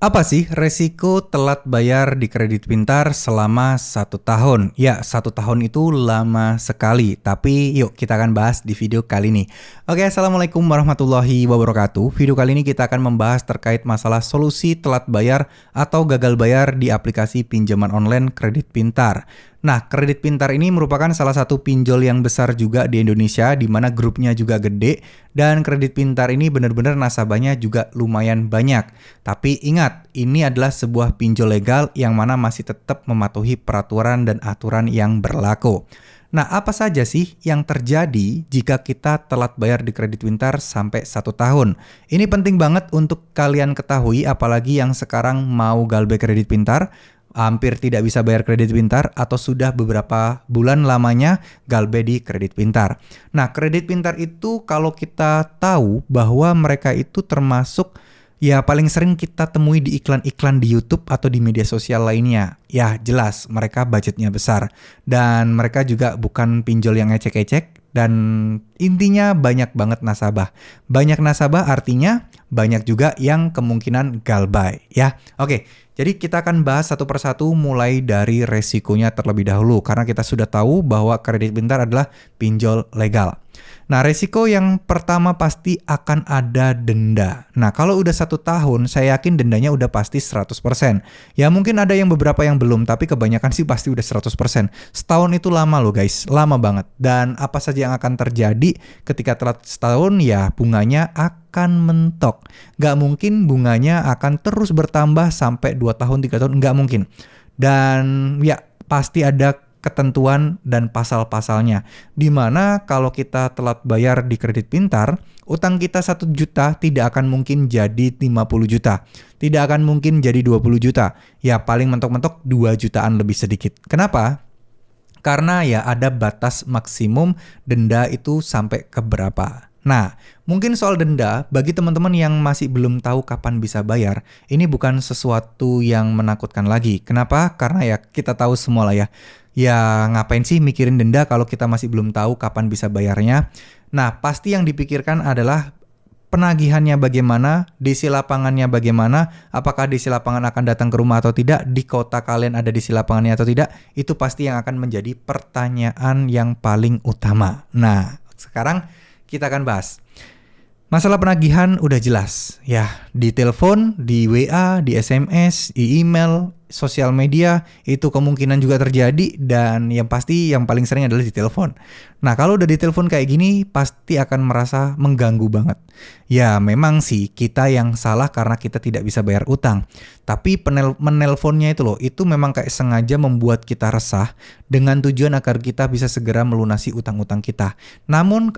Apa sih resiko telat bayar di kredit pintar selama 1 tahun? Ya, 1 tahun itu lama sekali, tapi yuk kita akan bahas di video kali ini. Oke, Assalamualaikum warahmatullahi wabarakatuh. Video kali ini kita akan membahas terkait masalah solusi telat bayar atau gagal bayar di aplikasi pinjaman online kredit pintar. Nah, kredit pintar ini merupakan salah satu pinjol yang besar juga di Indonesia, di mana grupnya juga gede, dan kredit pintar ini benar-benar nasabahnya juga lumayan banyak. Tapi ingat, ini adalah sebuah pinjol legal yang mana masih tetap mematuhi peraturan dan aturan yang berlaku. Nah, apa saja sih yang terjadi jika kita telat bayar di kredit pintar sampai 1 tahun? Ini penting banget untuk kalian ketahui, apalagi yang sekarang mau galbe kredit pintar, hampir tidak bisa bayar kredit pintar, atau sudah beberapa bulan lamanya galbe di kredit pintar. Nah, kredit pintar itu kalau kita tahu bahwa mereka itu termasuk ya paling sering kita temui di iklan-iklan di YouTube atau di media sosial lainnya. Ya jelas mereka budgetnya besar dan mereka juga bukan pinjol yang ecek-ecek. Dan intinya banyak banget nasabah. Banyak nasabah artinya banyak juga yang kemungkinan galbay ya. Oke, jadi kita akan bahas satu persatu mulai dari resikonya terlebih dahulu. Karena kita sudah tahu bahwa kredit pintar adalah pinjol legal. Nah, resiko yang pertama pasti akan ada denda. Nah, kalau udah 1 tahun, saya yakin dendanya udah pasti 100%. Ya mungkin ada yang beberapa yang belum, tapi kebanyakan sih pasti udah 100%. Setahun itu lama loh guys, lama banget. Dan apa saja yang akan terjadi ketika telat setahun, ya bunganya akan mentok. Gak mungkin bunganya akan terus bertambah sampai 2 tahun, 3 tahun, gak mungkin. Dan ya pasti ada ketentuan dan pasal-pasalnya. Dimana kalau kita telat bayar di kredit pintar, utang kita 1 juta tidak akan mungkin jadi 50 juta. Tidak akan mungkin jadi 20 juta. Ya paling mentok-mentok 2 jutaan lebih sedikit. Kenapa? Karena ya ada batas maksimum denda itu sampai ke berapa. Nah, mungkin soal denda, bagi teman-teman yang masih belum tahu kapan bisa bayar, ini bukan sesuatu yang menakutkan lagi. Kenapa? Karena ya kita tahu semua lah ya. Ya ngapain sih mikirin denda kalau kita masih belum tahu kapan bisa bayarnya. Nah, pasti yang dipikirkan adalah penagihannya bagaimana, DC lapangannya bagaimana, apakah DC lapangan akan datang ke rumah atau tidak, di kota kalian ada DC lapangannya atau tidak, itu pasti yang akan menjadi pertanyaan yang paling utama. Nah, sekarang kita akan bahas. Masalah penagihan udah jelas, ya di telepon, di WA, di SMS, di email, sosial media itu kemungkinan juga terjadi dan yang pasti yang paling sering adalah di telepon. Nah kalau udah di telepon kayak gini pasti akan merasa mengganggu banget. Ya memang sih kita yang salah karena kita tidak bisa bayar utang. Tapi menelponnya itu loh, itu memang kayak sengaja membuat kita resah dengan tujuan agar kita bisa segera melunasi utang-utang kita. Namun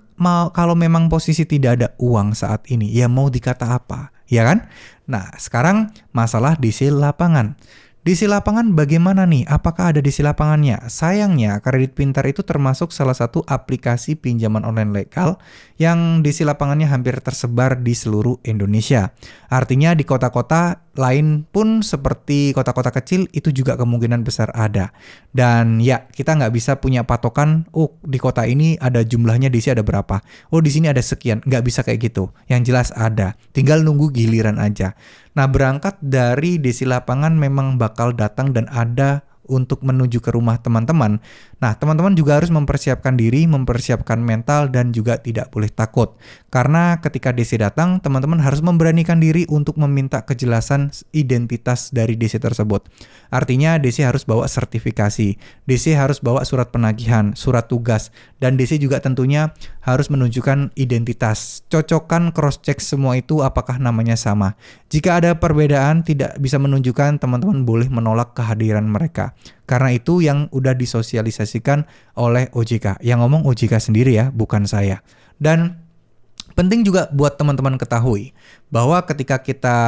kalau memang posisi tidak ada uang saat ini, ya mau dikata apa, ya kan? Nah sekarang masalah DC lapangan. DC lapangan bagaimana nih? Apakah ada DC lapangannya? Sayangnya kredit pintar itu termasuk salah satu aplikasi pinjaman online legal yang DC lapangannya hampir tersebar di seluruh Indonesia. Artinya di kota-kota lain pun seperti kota-kota kecil itu juga kemungkinan besar ada. Dan ya kita nggak bisa punya patokan, oh di kota ini ada jumlahnya DC ada berapa. Oh di sini ada sekian, nggak bisa kayak gitu. Yang jelas ada, tinggal nunggu giliran aja. Nah berangkat dari DC lapangan memang bakal datang dan ada untuk menuju ke rumah teman-teman. Nah teman-teman juga harus mempersiapkan diri, mempersiapkan mental dan juga tidak boleh takut. Karena ketika DC datang, teman-teman harus memberanikan diri untuk meminta kejelasan identitas dari DC tersebut. Artinya DC harus bawa sertifikasi, DC harus bawa surat penagihan, surat tugas, dan DC juga tentunya harus menunjukkan identitas. Cocokkan cross-check semua itu apakah namanya sama. Jika ada perbedaan tidak bisa menunjukkan, teman-teman boleh menolak kehadiran mereka. Karena itu yang udah disosialisasikan oleh OJK. Yang ngomong OJK sendiri ya, bukan saya. Dan penting juga buat teman-teman ketahui bahwa ketika kita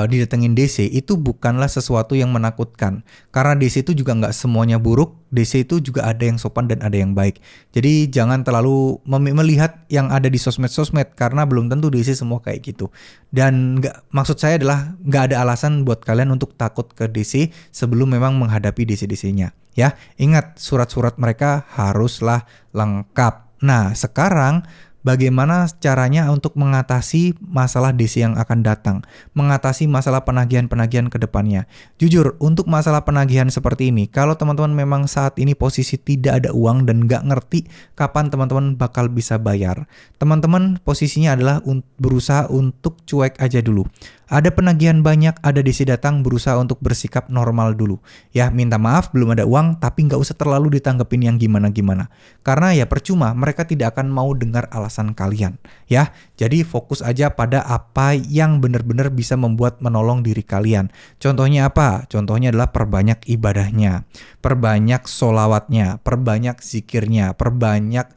didatengin DC itu bukanlah sesuatu yang menakutkan. Karena DC itu juga nggak semuanya buruk, DC itu juga ada yang sopan dan ada yang baik. Jadi jangan terlalu melihat yang ada di sosmed-sosmed karena belum tentu DC semua kayak gitu. Dan maksud saya adalah nggak ada alasan buat kalian untuk takut ke DC sebelum memang menghadapi DC-DC-nya. Ya, ingat surat-surat mereka haruslah lengkap. Nah, sekarang bagaimana caranya untuk mengatasi masalah DC yang akan datang, mengatasi masalah penagihan-penagihan ke depannya. Jujur, untuk masalah penagihan seperti ini, kalau teman-teman memang saat ini posisi tidak ada uang dan nggak ngerti kapan teman-teman bakal bisa bayar, teman-teman posisinya adalah berusaha untuk cuek aja dulu. Ada penagihan banyak, ada DC datang, berusaha untuk bersikap normal dulu. Ya, minta maaf belum ada uang, tapi nggak usah terlalu ditanggepin yang gimana-gimana. Karena ya percuma, mereka tidak akan mau dengar alasan kalian. Ya, jadi fokus aja pada apa yang benar-benar bisa membuat menolong diri kalian. Contohnya apa? Contohnya adalah perbanyak ibadahnya, perbanyak solawatnya, perbanyak zikirnya, perbanyak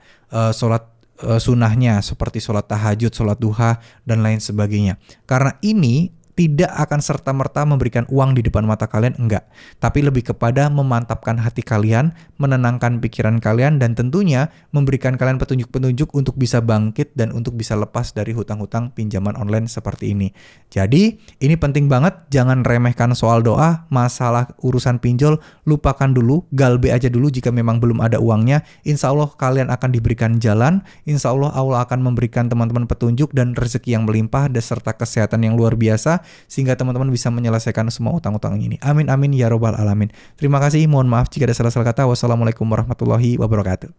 sholat sunahnya seperti sholat tahajud, sholat duha, dan lain sebagainya. Karena ini tidak akan serta-merta memberikan uang di depan mata kalian, enggak. Tapi lebih kepada memantapkan hati kalian, menenangkan pikiran kalian, dan tentunya memberikan kalian petunjuk-petunjuk untuk bisa bangkit dan untuk bisa lepas dari hutang-hutang pinjaman online seperti ini. Jadi, ini penting banget, jangan remehkan soal doa, masalah urusan pinjol, lupakan dulu, galbe aja dulu jika memang belum ada uangnya. Insya Allah kalian akan diberikan jalan, insya Allah Allah akan memberikan teman-teman petunjuk dan rezeki yang melimpah, beserta kesehatan yang luar biasa, sehingga teman-teman bisa menyelesaikan semua utang-utang ini. Amin amin ya robbal alamin. Terima kasih, mohon maaf jika ada salah-salah kata. Wassalamualaikum warahmatullahi wabarakatuh.